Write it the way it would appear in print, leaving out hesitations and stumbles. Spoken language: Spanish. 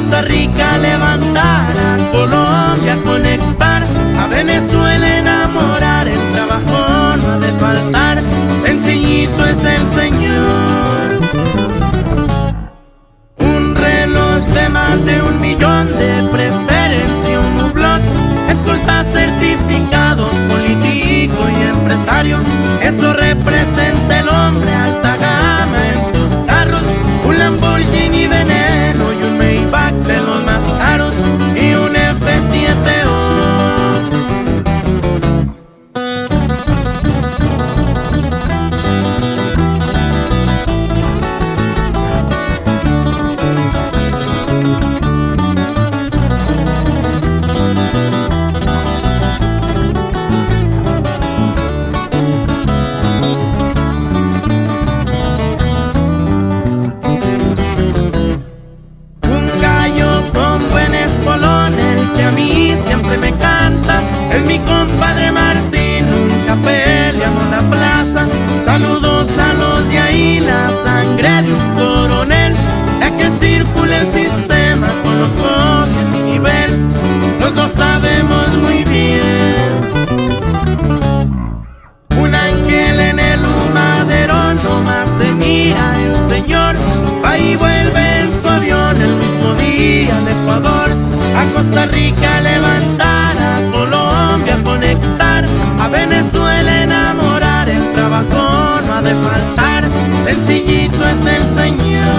Costa Rica levantar, a Colombia conectar, a Venezuela enamorar, el trabajo no ha de faltar, sencillito es el Señor. Un reloj de más de 1 millón, de preferencia un hublot, escoltas, certificados, político y empresario, eso representa el hombre, alta gama en sus carros, un Lamborghini Veneno y un Maybach de los más caros y un F7O. Me canta, es mi compadre Martín, nunca peleamos la plaza. Saludos a los de ahí, la sangre de un coronel, ya que circula el sistema con los jóvenes de nivel, los dos sabemos muy bien. Un ángel en el humadero, nomás se mira el Señor, va y vuelve en su avión el mismo día al Ecuador, a Costa Rica levantar, a Colombia conectar, a Venezuela enamorar, el trabajo no ha de faltar, sencillito es el Señor.